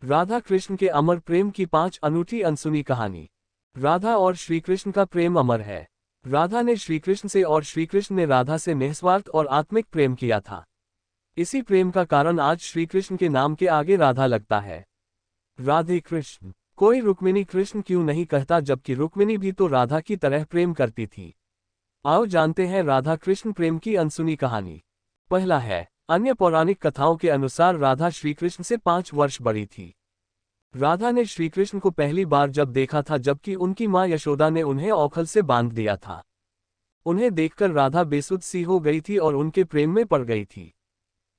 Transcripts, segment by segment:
राधा कृष्ण के अमर प्रेम की 5 अनूठी अनसुनी कहानी। राधा और श्रीकृष्ण का प्रेम अमर है। राधा ने श्रीकृष्ण से और श्रीकृष्ण ने राधा से निस्वार्थ और आत्मिक प्रेम किया था। इसी प्रेम का कारण आज श्रीकृष्ण के नाम के आगे राधा लगता है। राधे कृष्ण। कोई रुक्मिणी कृष्ण क्यों नहीं कहता, जबकि रुक्मिणी भी तो राधा की तरह प्रेम करती थी। आओ जानते हैं राधा कृष्ण प्रेम की अनसुनी कहानी। पहला है, अन्य पौराणिक कथाओं के अनुसार राधा श्रीकृष्ण से 5 वर्ष बड़ी थी। राधा ने श्रीकृष्ण को पहली बार जब देखा था, जबकि उनकी मां यशोदा ने उन्हें औखल से बांध दिया था। उन्हें देखकर राधा बेसुध सी हो गई थी और उनके प्रेम में पड़ गई थी।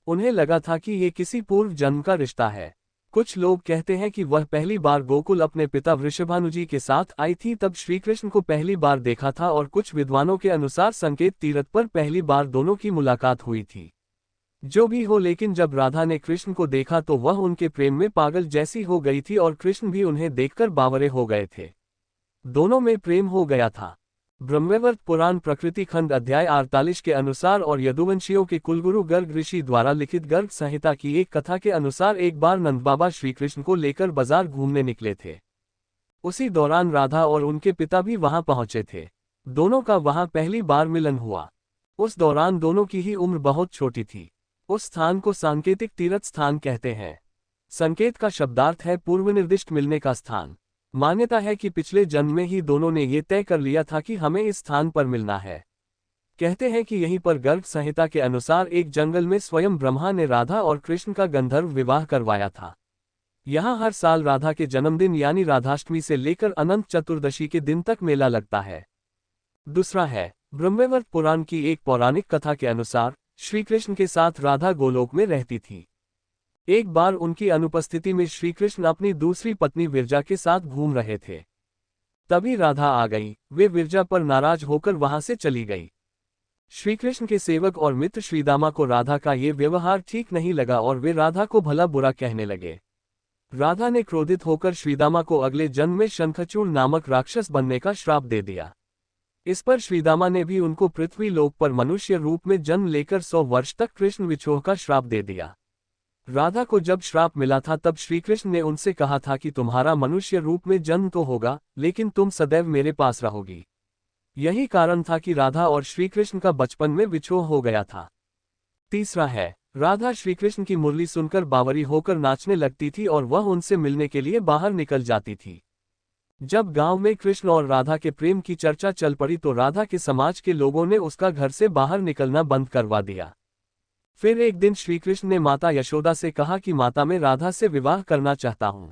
उन्हें लगा था कि ये किसी पूर्व जन्म का रिश्ता है। कुछ लोग कहते हैं कि वह पहली बार गोकुल अपने पिता वृषभानुजी के साथ आई थी, तब श्रीकृष्ण को पहली बार देखा था, और कुछ विद्वानों के अनुसार संकेत तीर्थ पर पहली बार दोनों की मुलाकात हुई थी। जो भी हो, लेकिन जब राधा ने कृष्ण को देखा तो वह उनके प्रेम में पागल जैसी हो गई थी और कृष्ण भी उन्हें देखकर बावरे हो गए थे। दोनों में प्रेम हो गया था। ब्रह्मवैवर्त पुराण प्रकृति खंड अध्याय 48 के अनुसार और यदुवंशियों के कुलगुरु गर्ग ऋषि द्वारा लिखित गर्ग संहिता की एक कथा के अनुसार एक बार नंदबाबा श्रीकृष्ण को लेकर बाजार घूमने निकले थे। उसी दौरान राधा और उनके पिता भी वहां पहुंचे थे। दोनों का वहां पहली बार मिलन हुआ। उस दौरान दोनों की ही उम्र बहुत छोटी थी। उस स्थान को सांकेतिक तीर्थ स्थान कहते हैं। संकेत का शब्दार्थ है पूर्व निर्दिष्ट मिलने का स्थान। मान्यता है कि पिछले जन्म में ही दोनों ने ये तय कर लिया था कि हमें इस स्थान पर मिलना है। कहते हैं कि यहीं पर गर्ग संहिता के अनुसार एक जंगल में स्वयं ब्रह्मा ने राधा और कृष्ण का गंधर्व विवाह करवाया था। यहाँ हर साल राधा के जन्मदिन यानी राधाष्टमी से लेकर अनंत चतुर्दशी के दिन तक मेला लगता है। दूसरा है, ब्रह्मवैवर्त पुराण की एक पौराणिक कथा के अनुसार श्रीकृष्ण के साथ राधा गोलोक में रहती थी। एक बार उनकी अनुपस्थिति में श्रीकृष्ण अपनी दूसरी पत्नी विरजा के साथ घूम रहे थे। तभी राधा आ गई। वे विरजा पर नाराज होकर वहां से चली गई। श्रीकृष्ण के सेवक और मित्र श्रीदामा को राधा का ये व्यवहार ठीक नहीं लगा और वे राधा को भला बुरा कहने लगे। राधा ने क्रोधित होकर श्रीदामा को अगले जन्म में शंखचूड़ नामक राक्षस बनने का श्राप दे दिया। इस पर श्रीदामा ने भी उनको पृथ्वी लोक पर मनुष्य रूप में जन्म लेकर 100 वर्ष तक कृष्ण विछोह का श्राप दे दिया। राधा को जब श्राप मिला था तब श्रीकृष्ण ने उनसे कहा था कि तुम्हारा मनुष्य रूप में जन्म तो होगा, लेकिन तुम सदैव मेरे पास रहोगी। यही कारण था कि राधा और श्रीकृष्ण का बचपन में विछोह हो गया था। तीसरा है, राधा श्रीकृष्ण की मुरली सुनकर बावरी होकर नाचने लगती थी और वह उनसे मिलने के लिए बाहर निकल जाती थी। जब गांव में कृष्ण और राधा के प्रेम की चर्चा चल पड़ी तो राधा के समाज के लोगों ने उसका घर से बाहर निकलना बंद करवा दिया। फिर एक दिन श्रीकृष्ण ने माता यशोदा से कहा कि माता, मैं राधा से विवाह करना चाहता हूं।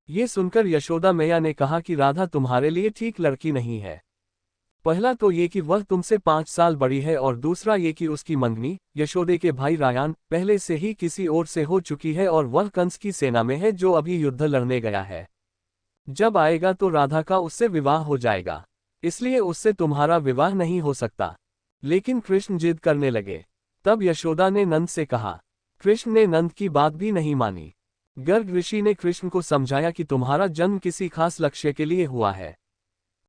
ये सुनकर यशोदा मैया ने कहा कि राधा तुम्हारे लिए ठीक लड़की नहीं है। पहला तो ये कि वह तुमसे 5 साल बड़ी है, और दूसरा ये कि उसकी मंगनी यशोदे के भाई रायान पहले से ही किसी और से हो चुकी है और वह कंस की सेना में है, जो अभी युद्ध लड़ने गया है। जब आएगा तो राधा का उससे विवाह हो जाएगा, इसलिए उससे तुम्हारा विवाह नहीं हो सकता। लेकिन कृष्ण जिद करने लगे। तब यशोदा ने नंद से कहा। कृष्ण ने नंद की बात भी नहीं मानी। गर्ग ऋषि ने कृष्ण को समझाया कि तुम्हारा जन्म किसी खास लक्ष्य के लिए हुआ है।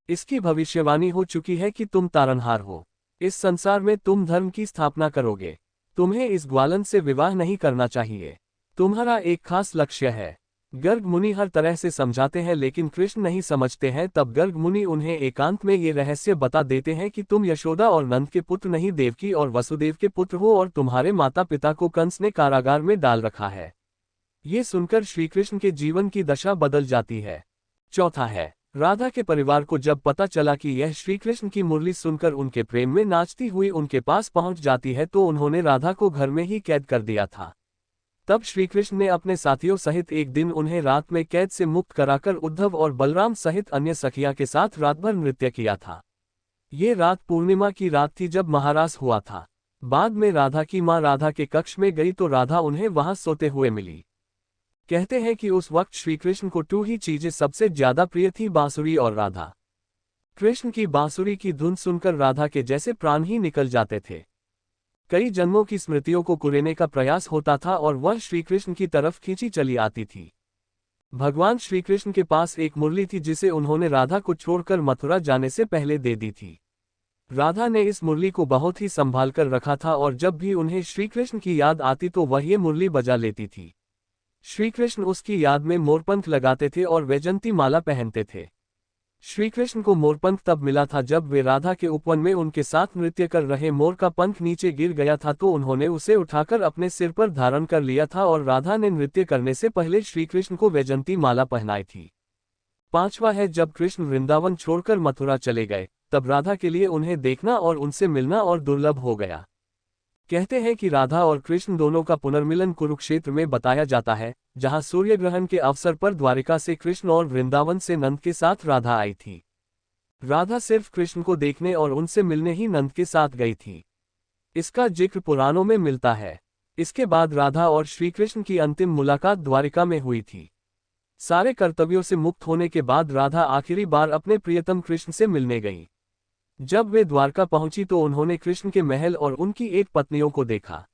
इसकी भविष्यवाणी हो चुकी है कि तुम तारनहार हो। इस संसार में तुम धर्म की स्थापना करोगे। तुम्हें इस ग्वालन से विवाह नहीं करना चाहिए। तुम्हारा एक खास लक्ष्य है। गर्ग मुनि हर तरह से समझाते हैं, लेकिन कृष्ण नहीं समझते हैं। तब गर्ग मुनि उन्हें एकांत में ये रहस्य बता देते हैं कि तुम यशोदा और नंद के पुत्र नहीं, देवकी और वसुदेव के पुत्र हो, और तुम्हारे माता पिता को कंस ने कारागार में डाल रखा है। ये सुनकर श्रीकृष्ण के जीवन की दशा बदल जाती है। चौथा है, राधा के परिवार को जब पता चला कि यह श्रीकृष्ण की मुरली सुनकर उनके प्रेम में नाचती हुई उनके पास पहुंच जाती है, तो उन्होंने राधा को घर में ही कैद कर दिया था। तब श्रीकृष्ण ने अपने साथियों सहित एक दिन उन्हें रात में कैद से मुक्त कराकर उद्धव और बलराम सहित अन्य सखिया के साथ रात भर नृत्य किया था। ये रात पूर्णिमा की रात थी जब महारास हुआ था। बाद में राधा की मां राधा के कक्ष में गई तो राधा उन्हें वहां सोते हुए मिली। कहते हैं कि उस वक्त श्रीकृष्ण को 2 ही चीजें सबसे ज्यादा प्रिय थी, बांसुरी और राधा। कृष्ण की बांसुरी की धुन सुनकर राधा के जैसे प्राण ही निकल जाते थे। कई जन्मों की स्मृतियों को कुरेने का प्रयास होता था और वह श्रीकृष्ण की तरफ खींची चली आती थी। भगवान श्रीकृष्ण के पास एक मुरली थी जिसे उन्होंने राधा को छोड़कर मथुरा जाने से पहले दे दी थी। राधा ने इस मुरली को बहुत ही संभाल कर रखा था और जब भी उन्हें श्रीकृष्ण की याद आती तो वह ये मुरली बजा लेती थी। श्री कृष्ण उसकी याद में मोरपंख लगाते थे और वैजंती माला पहनते थे। श्री कृष्ण को मोरपंख तब मिला था जब वे राधा के उपवन में उनके साथ नृत्य कर रहे मोर का पंख नीचे गिर गया था, तो उन्होंने उसे उठाकर अपने सिर पर धारण कर लिया था और राधा ने नृत्य करने से पहले श्री कृष्ण को वैजंती माला पहनाई थी। पांचवा है, जब कृष्ण वृंदावन छोड़कर मथुरा चले गए तब राधा के लिए उन्हें देखना और उनसे मिलना और दुर्लभ हो गया। कहते हैं कि राधा और कृष्ण दोनों का पुनर्मिलन कुरुक्षेत्र में बताया जाता है, जहां सूर्य ग्रहण के अवसर पर द्वारिका से कृष्ण और वृंदावन से नंद के साथ राधा आई थी। राधा सिर्फ कृष्ण को देखने और उनसे मिलने ही नंद के साथ गई थी। इसका जिक्र पुराणों में मिलता है। इसके बाद राधा और श्री कृष्ण की अंतिम मुलाकात द्वारिका में हुई थी। सारे कर्तव्यों से मुक्त होने के बाद राधा आखिरी बार अपने प्रियतम कृष्ण से मिलने गई। जब वे द्वारका पहुंची तो उन्होंने कृष्ण के महल और उनकी एक पत्नियों को देखा।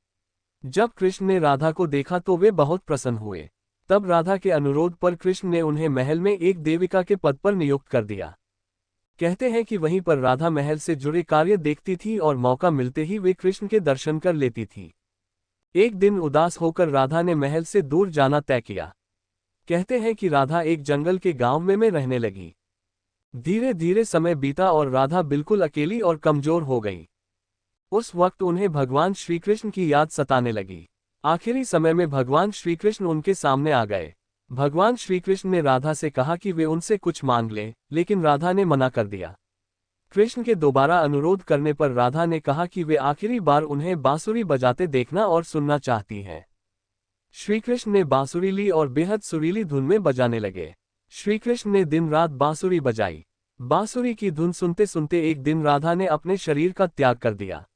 जब कृष्ण ने राधा को देखा तो वे बहुत प्रसन्न हुए। तब राधा के अनुरोध पर कृष्ण ने उन्हें महल में एक देविका के पद पर नियुक्त कर दिया। कहते हैं कि वहीं पर राधा महल से जुड़े कार्य देखती थी और मौका मिलते ही वे कृष्ण के दर्शन कर लेती थी। एक दिन उदास होकर राधा ने महल से दूर जाना तय किया। कहते हैं कि राधा एक जंगल के गांव में रहने लगी। धीरे धीरे समय बीता और राधा बिल्कुल अकेली और कमजोर हो गई। उस वक्त उन्हें भगवान श्री कृष्ण की याद सताने लगी। आखिरी समय में भगवान श्री कृष्ण उनके सामने आ गए। भगवान श्री कृष्ण ने राधा से कहा कि वे उनसे कुछ मांग लें, लेकिन राधा ने मना कर दिया। कृष्ण के दोबारा अनुरोध करने पर राधा ने कहा कि वे आखिरी बार उन्हें बांसुरी बजाते देखना और सुनना चाहती हैं। श्री कृष्ण ने बांसुरी ली और बेहद सुरीली धुन में बजाने लगे। श्री कृष्ण ने दिन रात बांसुरी बजाई। बांसुरी की धुन सुनते सुनते एक दिन राधा ने अपने शरीर का त्याग कर दिया।